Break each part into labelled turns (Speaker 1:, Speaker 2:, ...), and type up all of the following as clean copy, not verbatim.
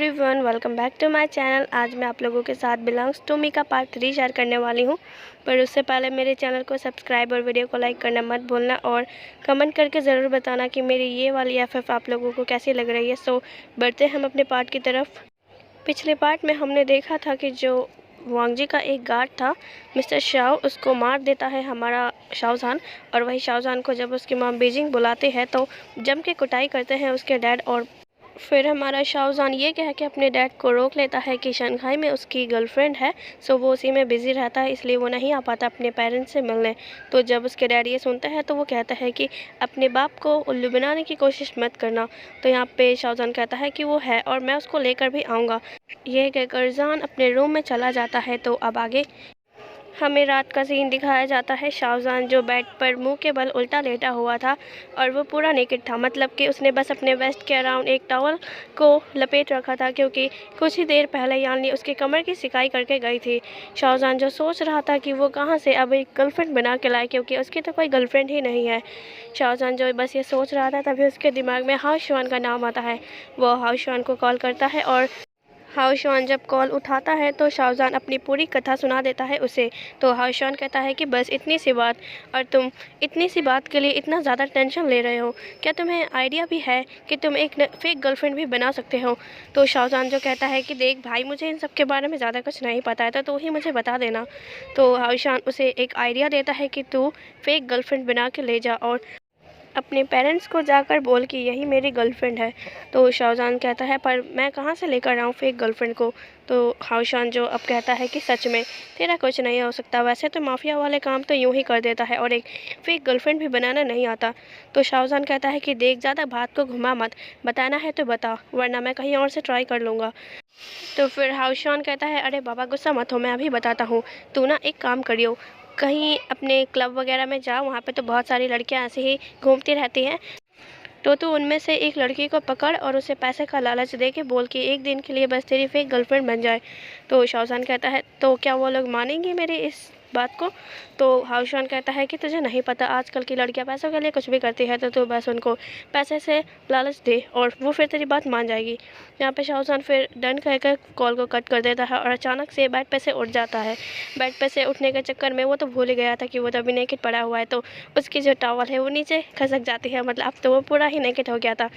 Speaker 1: Everyone, welcome back to my channel. आज मैं आप लोगों के साथ बिलोंग्स टू मी का पार्ट 3 शेयर करने वाली हूं। पर उससे पहले मेरे चैनल को सब्सक्राइब और वीडियो को लाइक करना मत भूलना और कमेंट करके ज़रूर बताना कि मेरी ये वाली एफएफ आप लोगों को कैसी लग रही है। सो बढ़ते हम अपने पार्ट की तरफ। पिछले पार्ट में हमने देखा था कि जो वांगजी का एक गार्ड था मिस्टर शाओ, उसको मार देता है हमारा शाओजान। और वही शाओजान को जब उसकी माँ बीजिंग बुलाते हैं तो जम के कुटाई करते हैं उसके डैड। और फिर हमारा शाओजान ये कह के अपने डैड को रोक लेता है कि शंघाई में उसकी गर्लफ्रेंड है, सो वो उसी में बिज़ी रहता है, इसलिए वो नहीं आ पाता अपने पेरेंट्स से मिलने। तो जब उसके डैड ये सुनते हैं तो वो कहता है कि अपने बाप को उल्लू बनाने की कोशिश मत करना। तो यहाँ पे शाओजान कहता है कि वो है और मैं उसको लेकर भी आऊँगा। ये कहकर जान अपने रूम में चला जाता है। तो अब आगे हमें रात का सीन दिखाया जाता है। शाओजान जो बेड पर मुंह के बल उल्टा लेटा हुआ था और वो पूरा नेकेड था, मतलब कि उसने बस अपने वेस्ट के अराउंड एक टॉवल को लपेट रखा था, क्योंकि कुछ ही देर पहले यानी उसके कमर की सिकाई करके गई थी। शाओजान जो सोच रहा था कि वो कहाँ से अब एक गर्लफ्रेंड बना के लाए, क्योंकि उसकी तो कोई गर्लफ्रेंड ही नहीं है। शाओजान जो बस ये सोच रहा था तभी उसके दिमाग में हाओ शुआन का नाम आता है। वो हाओ शुआन को कॉल करता है और हाओ शुआन जब कॉल उठाता है तो शाओजान अपनी पूरी कथा सुना देता है उसे। तो हाओ शुआन कहता है कि बस इतनी सी बात, और तुम इतनी सी बात के लिए इतना ज़्यादा टेंशन ले रहे हो? क्या तुम्हें आइडिया भी है कि तुम एक फेक गर्लफ्रेंड भी बना सकते हो? तो शाओजान जो कहता है कि देख भाई, मुझे इन सब के बारे में ज़्यादा कुछ नहीं पता है, तो तू ही मुझे बता देना। तो हाओ शुआन उसे एक आइडिया देता है कि तू फेक गर्लफ्रेंड बना के ले जा और अपने पेरेंट्स को जाकर बोल कि यही मेरी गर्लफ्रेंड है। तो शाओजान कहता है पर मैं कहाँ से लेकर आऊँ फेक गर्लफ्रेंड को? तो हाओ शुआन जो अब कहता है कि सच में तेरा कुछ नहीं हो सकता, वैसे तो माफिया वाले काम तो यूं ही कर देता है और एक फेक गर्लफ्रेंड भी बनाना नहीं आता। तो शाओजान कहता है कि देख, ज़्यादा बात को घुमा मत, बताना है तो बता, वरना मैं कहीं और से ट्राई कर लूँगा। तो फिर हाओ शुआन कहता है अरे बाबा गुस्सा मत हो, मैं अभी बताता हूँ। तू ना एक काम करियो, कहीं अपने क्लब वगैरह में जा, वहाँ पे तो बहुत सारी लड़कियाँ ऐसे ही घूमती रहती हैं, तो तू उनमें से एक लड़की को पकड़ और उसे पैसे का लालच दे के बोल कि एक दिन के लिए बस तेरी फेक गर्लफ्रेंड बन जाए। तो शाओजान कहता है तो क्या वो लोग मानेंगे मेरे इस बात को? तो हाओ शुआन कहता है कि तुझे नहीं पता, आजकल की लड़कियां पैसों के लिए कुछ भी करती है, तो तू बस उनको पैसे से लालच दे और वो फिर तेरी बात मान जाएगी। यहाँ पे शाओजान फिर डन कहकर कॉल को कट कर देता है और अचानक से बेड पे से उठ जाता है। बेड पे से उठने के चक्कर में वो तो भूल ही गया था कि वो तो अभी नेकेड पड़ा हुआ है, तो उसकी जो टॉवल है वो नीचे खसक जाती है, मतलब अब तो वो पूरा ही नेकेड हो गया था।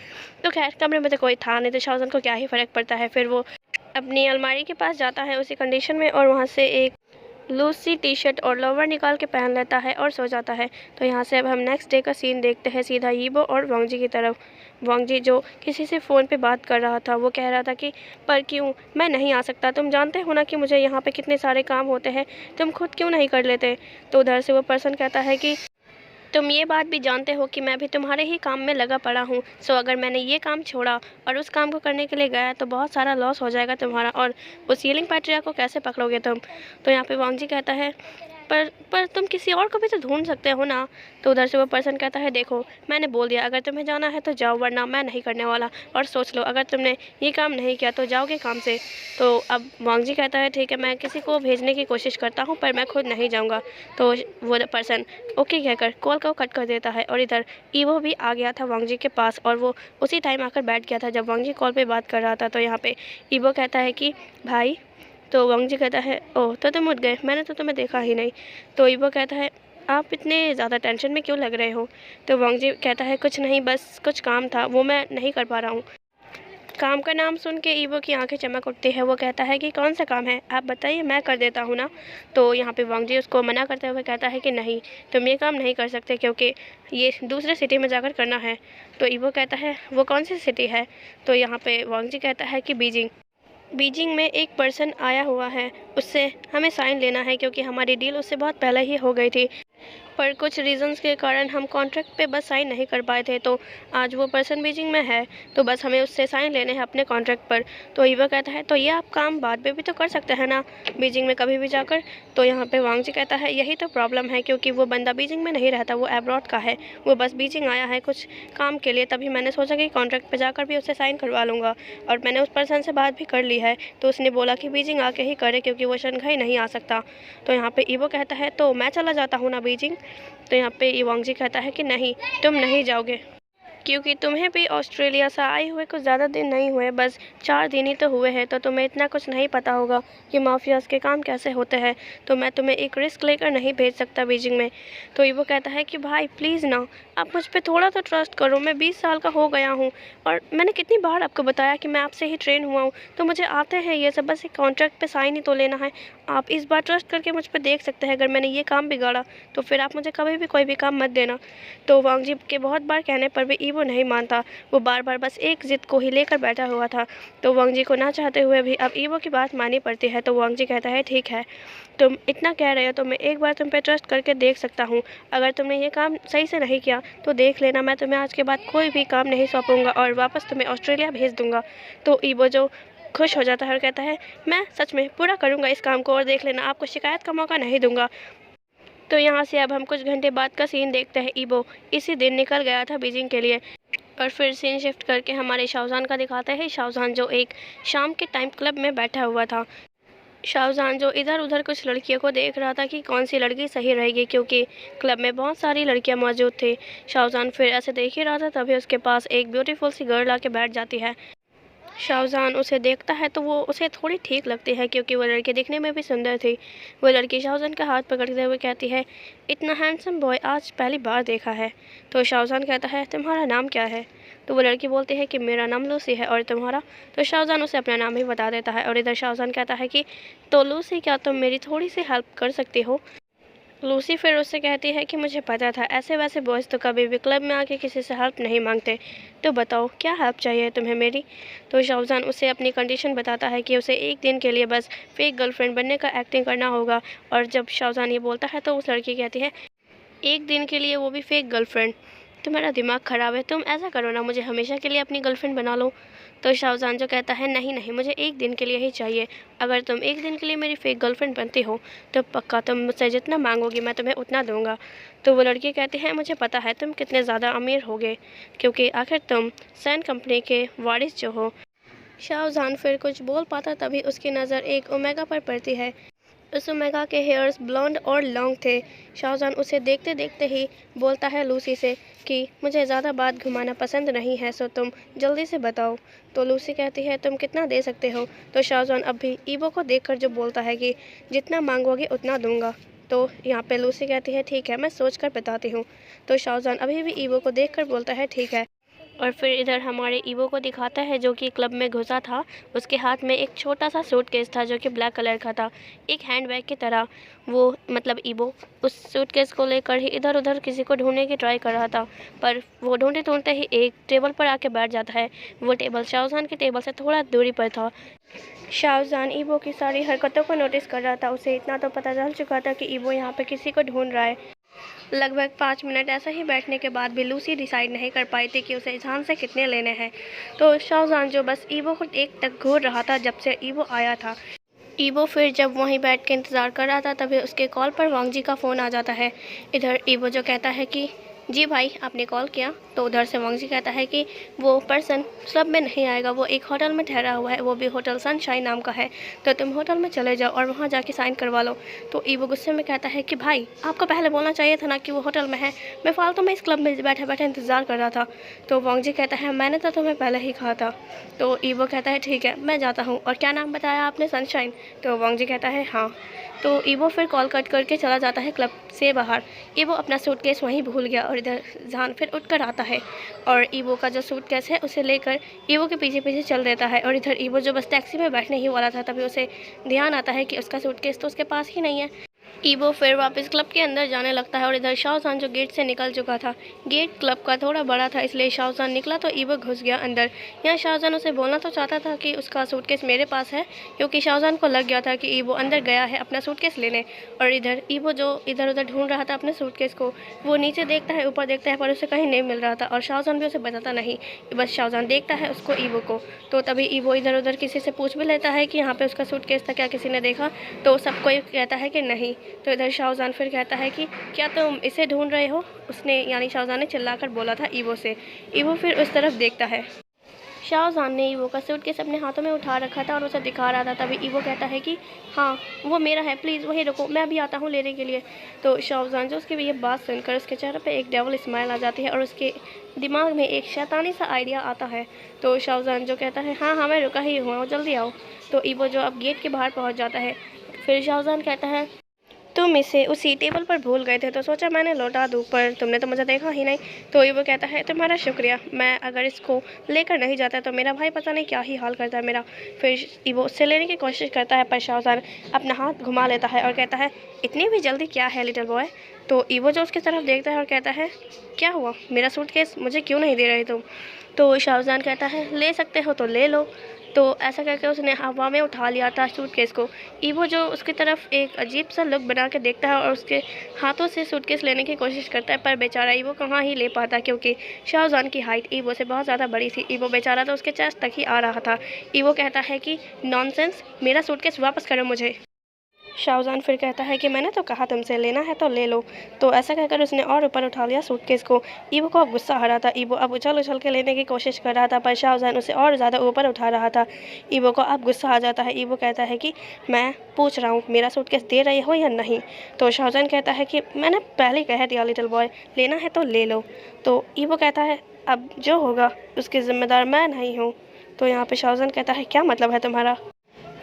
Speaker 1: तो खैर कमरे में तो कोई था नहीं, तो शाओजान को क्या ही फ़र्क पड़ता है। फिर वो अपनी अलमारी के पास जाता है उसी कंडीशन में और वहाँ से एक लूज सी टी शर्ट और लोवर निकाल के पहन लेता है और सो जाता है। तो यहाँ से अब हम नेक्स्ट डे का सीन देखते हैं, सीधा यीबो और वांगजी की तरफ। वांगजी जो किसी से फ़ोन पे बात कर रहा था, वो कह रहा था कि पर क्यों मैं नहीं आ सकता, तुम जानते हो ना कि मुझे यहाँ पे कितने सारे काम होते हैं, तुम खुद क्यों नहीं कर लेते? तो उधर से वो पर्सन कहता है कि तुम ये बात भी जानते हो कि मैं भी तुम्हारे ही काम में लगा पड़ा हूँ, सो अगर मैंने ये काम छोड़ा और उस काम को करने के लिए गया तो बहुत सारा लॉस हो जाएगा तुम्हारा, और उस हीलिंग पैट्रिया को कैसे पकड़ोगे तुम? तो यहाँ पे वांगजी कहता है पर तुम किसी और को भी तो ढूंढ सकते हो ना। तो उधर से वो पर्सन कहता है देखो, मैंने बोल दिया अगर तुम्हें जाना है तो जाओ, वरना मैं नहीं करने वाला, और सोच लो अगर तुमने ये काम नहीं किया तो जाओगे काम से। तो अब वांगजी कहता है ठीक है, मैं किसी को भेजने की कोशिश करता हूँ पर मैं खुद नहीं जाऊँगा। तो वो पर्सन ओके कहकर कॉल को कट कर देता है और इधर ईवो भी आ गया था वांगजी के पास और वो उसी टाइम आकर बैठ गया था जब वांगजी कॉल पे बात कर रहा था। तो यहाँ पे ईवो कहता है कि भाई, तो वांगजी कहता है ओह तो तुम उठ गए, मैंने तो तुम्हें देखा ही नहीं। तो ईवो कहता है आप इतने ज़्यादा टेंशन में क्यों लग रहे हो? तो वांगजी कहता है कुछ नहीं, बस कुछ काम था वो मैं नहीं कर पा रहा हूँ। काम का नाम सुन के ईवो की आंखें चमक उठती है। वो कहता है कि कौन सा काम है, आप बताइए, मैं कर देता हूँ ना। तो यहाँ पे वांगजी उसको मना करते हुए कहता है कि नहीं, तुम ये काम नहीं कर सकते क्योंकि ये दूसरे सिटी में जाकर करना है। तो ईवो कहता है वो कौन सी सिटी है? तो यहाँ पे वांगजी कहता है कि बीजिंग। बीजिंग में एक पर्सन आया हुआ है, उससे हमें साइन लेना है क्योंकि हमारी डील उससे बहुत पहले ही हो गई थी, पर कुछ रीजंस के कारण हम कॉन्ट्रैक्ट पे बस साइन नहीं कर पाए थे। तो आज वो पर्सन बीजिंग में है, तो बस हमें उससे साइन लेने हैं अपने कॉन्ट्रैक्ट पर। तो ईवो कहता है तो ये आप काम बाद में भी तो कर सकते हैं ना, बीजिंग में कभी भी जाकर। तो यहाँ पे वांगजी कहता है यही तो प्रॉब्लम है, क्योंकि वो बंदा बीजिंग में नहीं रहता, वो अब्रॉड का है, वो बस बीजिंग आया है कुछ काम के लिए, तभी मैंने सोचा कि कॉन्ट्रैक्ट पर जाकर भी उससे साइन करवा लूँगा। और मैंने उस पर्सन से बात भी कर ली है, तो उसने बोला कि बीजिंग आके ही करे क्योंकि वो शंघाई नहीं आ सकता। तो यहाँ पे ईवो कहता है तो मैं चला जाता हूँ ना बीजिंग। तो यहाँ पे वांगजी कहता है कि नहीं, तुम नहीं जाओगे। क्योंकि तुम्हें भी ऑस्ट्रेलिया से आए हुए कुछ ज़्यादा दिन नहीं हुए, बस 4 दिन ही तो हुए हैं, तो तुम्हें इतना कुछ नहीं पता होगा कि माफियाज़ के काम कैसे होते हैं। तो मैं तुम्हें एक रिस्क लेकर नहीं भेज सकता बीजिंग में। तो ईवो कहता है कि भाई प्लीज़ ना, आप मुझ पे थोड़ा तो ट्रस्ट करो। मैं 20 साल का हो गया हूँ और मैंने कितनी बार आपको बताया कि मैं आपसे ही ट्रेन हुआ हूँ, तो मुझे आते हैं ये सब, बस एक कॉन्ट्रैक्ट पे साइन ही तो लेना है। आप इस बार ट्रस्ट करके मुझ पर देख सकते हैं, अगर मैंने ये काम बिगाड़ा तो फिर आप मुझे कभी भी कोई भी काम मत देना। तो वांग जी के बहुत बार कहने पर भी ईवो नहीं मानता, वो बार बार बस एक जिद को ही लेकर बैठा हुआ था। तो वांग जी को ना चाहते हुए भी अब ईवो की बात माननी पड़ती है। तो वांग जी कहता है ठीक है, तुम इतना कह रहे हो तो मैं एक बार तुम पे ट्रस्ट करके देख सकता हूँ। अगर तुमने ये काम सही से नहीं किया तो देख लेना, मैं तुम्हें आज के बाद कोई भी काम नहीं सौंपूंगा और वापस तुम्हें ऑस्ट्रेलिया भेज दूंगा। तो ईवो जो खुश हो जाता है और कहता है मैं सच में पूरा करूंगा इस काम को, और देख लेना आपको शिकायत का मौका नहीं दूंगा। तो यहाँ से अब हम कुछ घंटे बाद का सीन देखते हैं। ईवो इसी दिन निकल गया था बीजिंग के लिए। और फिर सीन शिफ्ट करके हमारे शाहजहान का दिखाते हैं। शाहजहान जो एक शाम के टाइम क्लब में बैठा हुआ था। शाहजहान जो इधर उधर कुछ लड़कियों को देख रहा था कि कौन सी लड़की सही रहेगी, क्योंकि क्लब में बहुत सारी लड़कियां मौजूद थी। शाहजहान फिर ऐसे देख ही रहा था, तभी उसके पास एक ब्यूटीफुल सी गर्ल आके बैठ जाती है। शाहजहान उसे देखता है तो वो उसे थोड़ी ठीक लगती है, क्योंकि वो लड़की दिखने में भी सुंदर थी। वो लड़की शाहजहान का हाथ पकड़ते हुए कहती है इतना हैंडसम बॉय आज पहली बार देखा है। तो शाहजहान कहता है तुम्हारा नाम क्या है। तो वो लड़की बोलती है कि मेरा नाम लूसी है, और तुम्हारा। तो शाहजहान उसे अपना नाम ही बता देता है। और इधर शाहजहान कहता है कि तो लूसी, क्या तुम मेरी थोड़ी सी हेल्प कर सकती हो। लूसी फिर उससे कहती है कि मुझे पता था ऐसे वैसे बॉयज़ तो कभी भी क्लब में आके किसी से हेल्प नहीं मांगते, तो बताओ क्या हेल्प चाहिए तुम्हें मेरी। तो शाहजहान उसे अपनी कंडीशन बताता है कि उसे एक दिन के लिए बस फेक गर्लफ्रेंड बनने का एक्टिंग करना होगा। और जब शाहजहान ये बोलता है तो उस लड़की कहती है एक दिन के लिए, वो भी फेक गर्लफ्रेंड। तुम्हारा दिमाग ख़राब है, तुम ऐसा करो ना, मुझे हमेशा के लिए अपनी गर्लफ्रेंड बना लो। तो शाहजहान जो कहता है नहीं नहीं, मुझे एक दिन के लिए ही चाहिए। अगर तुम एक दिन के लिए मेरी फेक गर्लफ्रेंड बनती हो तो पक्का तुम मुझसे जितना मांगोगी मैं तुम्हें उतना दूंगा। तो वो लड़की कहती है मुझे पता है तुम कितने ज़्यादा अमीर होगे, क्योंकि आखिर तुम सैन कंपनी के वारिस जो हो। शाहजहान फिर कुछ बोल पाता, तभी उसकी नज़र एक ओमेगा पर पड़ती है। उस ओमेगा के हेयर्स ब्लॉन्ड और लॉन्ग थे। शाहजहान उसे देखते देखते ही बोलता है लूसी से कि मुझे ज़्यादा बात घुमाना पसंद नहीं है, सो तुम जल्दी से बताओ। तो लूसी कहती है तुम कितना दे सकते हो। तो शाहजहान अब भी ईवो को देखकर जो बोलता है कि जितना मांगोगे उतना दूंगा। तो यहाँ पे लूसी कहती है ठीक है, मैं सोच कर बताती हूँ। तो शाहजहान अभी भी ईवो को देखकर बोलता है ठीक है। और फिर इधर हमारे ईवो को दिखाता है जो कि क्लब में घुसा था। उसके हाथ में एक छोटा सा सूटकेस था जो कि ब्लैक कलर का था, एक हैंडबैग की तरह। वो मतलब ईवो उस सूटकेस को लेकर ही इधर उधर किसी को ढूंढने की ट्राई कर रहा था, पर वो ढूंढते ढूंढते ही एक टेबल पर आके बैठ जाता है। वो टेबल शाहजहान के टेबल से थोड़ा दूरी पर था। शाहजहान ईवो की सारी हरकतों को नोटिस कर रहा था। उसे इतना तो पता चल चुका था कि ईवो यहाँ पे किसी को ढूंढ रहा है। लगभग 5 मिनट ऐसा ही बैठने के बाद भी लूसी डिसाइड नहीं कर पाई थी कि उसे जान से कितने लेने हैं। तो शाहजहान जो बस ईवो को एक तक घूर रहा था जब से ईवो आया था। ईवो फिर जब वहीं बैठ के इंतज़ार कर रहा था, तभी उसके कॉल पर वांग जी का फ़ोन आ जाता है। इधर ईवो जो कहता है कि जी भाई आपने कॉल किया। तो उधर से वांग जी कहता है कि वो पर्सन क्लब में नहीं आएगा, वो एक होटल में ठहरा हुआ है, वो भी होटल सनशाइन नाम का है। तो तुम होटल में चले जाओ और वहाँ जाके साइन करवा लो। तो ईवो गुस्से में कहता है कि भाई आपको पहले बोलना चाहिए था ना कि वो होटल में है, मैं फालतू में इस क्लब में बैठे बैठे इंतज़ार कर रहा था। तो वांग जी कहता है मैंने तो तुम्हें पहले ही कहा था। तो ईवो कहता है ठीक है मैं जाता हूँ। और क्या नाम बताया आपने, सनशाइन। तो वांग जी कहता है हाँ। तो ईवो फिर कॉल कट करके चला जाता है क्लब से बाहर। ईवो अपना सूटकेस वहीं भूल गया और इधर जहान फिर उठकर आता है और ईवो का जो सूटकेस है उसे लेकर ईवो के पीछे पीछे चल देता है। और इधर ईवो जो बस टैक्सी में बैठने ही वाला था, तभी उसे ध्यान आता है कि उसका सूटकेस तो उसके पास ही नहीं है। ईवो फिर वापस क्लब के अंदर जाने लगता है और इधर शाहजहान जो गेट से निकल चुका था। गेट क्लब का थोड़ा बड़ा था, इसलिए शाहजहान निकला तो ईवो घुस गया अंदर। यहाँ शाहजहान उसे बोलना तो चाहता था कि उसका सूटकेस मेरे पास है, क्योंकि शाहजहान को लग गया था कि ईवो अंदर गया है अपना सूटकेस लेने। और इधर ईवो जो इधर उधर ढूंढ रहा था अपने सूटकेस को, वो नीचे देखता है ऊपर देखता है पर उसे कहीं नहीं मिल रहा था। और शाहजहान भी उसे बताता नहीं, बस शाहजहान देखता है उसको ईवो को। तो तभी ईवो इधर उधर किसी से पूछ भी लेता है कि यहाँ पे उसका सूटकेस था, क्या किसी ने देखा। तो सब कोई कहता है कि नहीं। तो इधर शाहजहान फिर कहता है कि क्या तुम इसे ढूंढ रहे हो, उसने यानी शाहजहान ने चिल्लाकर बोला था ईवो से। ईवो फिर उस तरफ देखता है। शाहजहान ने ईवो का सूटकेस अपने हाथों में उठा रखा था और उसे दिखा रहा था। तभी ईवो कहता है कि हाँ वो मेरा है, प्लीज़ वहीं रुको, मैं अभी आता हूँ लेने के लिए। तो शाहजहान जो उसकी ये बात सुनकर उसके चेहरे पे एक डेविल स्माइल आ जाती है और उसके दिमाग में एक शैतानी सा आइडिया आता है। तो शाहजहान जो कहता है हाँ हाँ मैं रुका ही हुआ हूँ, जल्दी आओ। तो ईवो जो अब गेट के बाहर पहुँच जाता है। फिर शाहजहान कहता है तुम इसे उसी टेबल पर भूल गए थे तो सोचा मैंने लौटा दूँ, पर तुमने तो मुझे देखा ही नहीं। तो ईवो कहता है तुम्हारा शुक्रिया, मैं अगर इसको लेकर नहीं जाता तो मेरा भाई पता नहीं क्या ही हाल करता है मेरा। फिर ईवो उससे लेने की कोशिश करता है पर शाहजहान अपना हाथ घुमा लेता है और कहता है इतनी भी जल्दी क्या है लिटिल बॉय। तो ईवो जो उसकी तरफ देखता है और कहता है क्या हुआ, मेरा सूटकेस मुझे क्यों नहीं दे रहे तुम। तो शाहजहान कहता है ले सकते हो तो ले लो। तो ऐसा करके उसने हवा में उठा लिया था सूटकेस को। ईवो जो उसकी तरफ एक अजीब सा लुक बना के देखता है और उसके हाथों से सूटकेस लेने की कोशिश करता है, पर बेचारा ईवो कहाँ ही ले पाता क्योंकि शाहजहान की हाइट ईवो से बहुत ज़्यादा बड़ी थी। ईवो बेचारा तो उसके चेस्ट तक ही आ रहा था। ईवो कहता है कि नॉनसेंस, मेरा सूटकेस वापस करो मुझे। शाहजहान फिर कहता है कि मैंने तो कहा तुमसे लेना है तो ले लो। तो ऐसा कहकर उसने और ऊपर उठा लिया सूटकेस को। ईवो को अब गुस्सा आ रहा था। ईवो अब उछल उछल के लेने की कोशिश कर रहा था पर शाहजहान उसे और ज़्यादा ऊपर उठा रहा था। ईवो को अब गुस्सा आ जाता है। ईवो कहता है कि मैं पूछ रहा हूँ मेरा सूटकेस दे रही हो या नहीं। तो शाहजहान कहता है कि मैंने पहले ही कह दिया लिटिल बॉय, लेना है तो ले लो। तो ईवो कहता है अब जो होगा उसकी ज़िम्मेदार मैं नहीं हूँ। तो यहाँ पे शाहजहान कहता है क्या मतलब है तुम्हारा।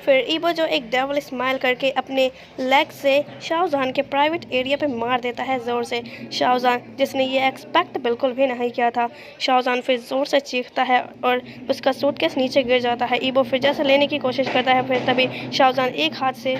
Speaker 1: फिर ईवो जो एक डेविल स्माइल करके अपने लेग से शाहजहान के प्राइवेट एरिया पे मार देता है ज़ोर से। शाहजहान जिसने ये एक्सपेक्ट बिल्कुल भी नहीं किया था। शाहजहान फिर ज़ोर से चीखता है और उसका सूटकेस नीचे गिर जाता है। ईवो फिर जैसे लेने की कोशिश करता है फिर तभी शाहजहान एक हाथ से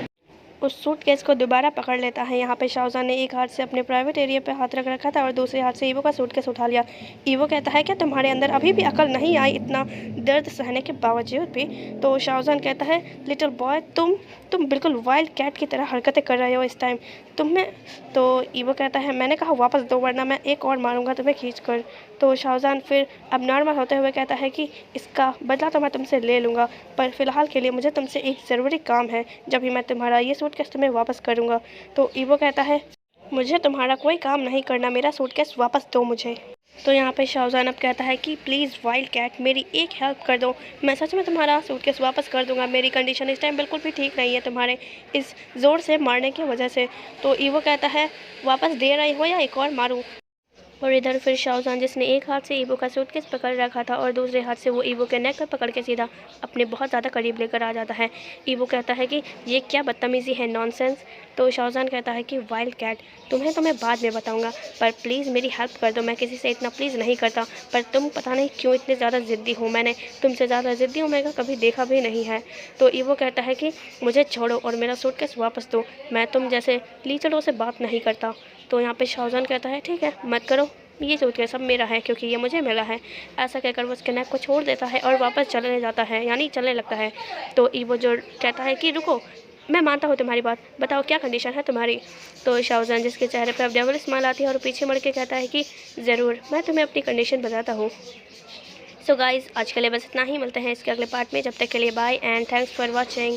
Speaker 1: उस सूटकेस को दोबारा पकड़ लेता है। यहाँ पे शाहजहान ने एक हाथ से अपने प्राइवेट एरिया पे हाथ रख रखा था और दूसरे हाथ से ईवो का सूटकेस उठा लिया। ईवो कहता है क्या तुम्हारे अंदर अभी भी अकल नहीं आई इतना दर्द सहने के बावजूद भी। तो शाहजहान कहता है लिटिल बॉय तुम बिल्कुल वाइल्ड कैट की तरह हरकतें कर रहे हो इस टाइम तुम्हें। तो ईवो कहता है मैंने कहा वापस दो वरना मैं एक और मारूंगा तुम्हें खींच कर। तो शाहजहान फिर अब नॉर्मल होते हुए कहता है कि इसका बदला तो मैं तुमसे ले लूँगा, पर फ़िलहाल के लिए मुझे तुमसे एक ज़रूरी काम है, जब भी मैं तुम्हारा ये सूटकेस तुम्हें वापस करूँगा। तो ईवो कहता है मुझे तुम्हारा कोई काम नहीं करना, मेरा सूटकेस वापस दो मुझे। तो यहाँ पे शाहजहान अब कहता है कि प्लीज़ वाइल्ड कैट मेरी एक हेल्प कर दो, मैं सच में तुम्हारा सूटकेस वापस कर दूंगा। मेरी कंडीशन इस टाइम बिल्कुल भी ठीक नहीं है तुम्हारे इस ज़ोर से मारने की वजह से। तो ईवो कहता है वापस दे रही हो या एक और मारूं। और इधर फिर शाहजहान जिसने एक हाथ से ईवो का सूटकेस पकड़ रखा था और दूसरे हाथ से वो ईवो के नेक पर पकड़ के सीधा अपने बहुत ज़्यादा करीब लेकर आ जाता है। ईवो कहता है कि ये क्या बदतमीज़ी है, नॉनसेंस। तो शाहजहान कहता है कि वाइल्ड कैट तुम्हें तो मैं बाद में बताऊंगा, पर प्लीज़ मेरी हेल्प कर दो, मैं किसी से इतना प्लीज़ नहीं करता, पर तुम पता नहीं क्यों इतने ज़्यादा ज़िद्दी हो, मैंने तुमसे ज़्यादा ज़िद्दी ओमेगा कभी देखा भी नहीं है। तो ईवो कहता है कि मुझे छोड़ो और मेरा सूटकेस वापस दो, मैं तुम जैसे लीचड़ों से बात नहीं करता। तो यहाँ पे शाहजहान कहता है ठीक है मत करो, ये सूटकेस सब मेरा है क्योंकि ये मुझे मिला है। ऐसा कहकर वो उसके नेक को छोड़ देता है और वापस चलने जाता है, यानी चलने लगता है। तो ईवो जो कहता है कि रुको, मैं मानता हूँ तुम्हारी बात, बताओ क्या कंडीशन है तुम्हारी। तो शाहजहान जिसके चेहरे पर अब डेविल स्माइल आती है और पीछे मुड़ के कहता है कि ज़रूर मैं तुम्हें अपनी कंडीशन बताता हूँ। सो गाइज़ आज के लिए बस इतना ही, मिलते हैं इसके अगले पार्ट में, जब तक के लिए bye and thanks for watching.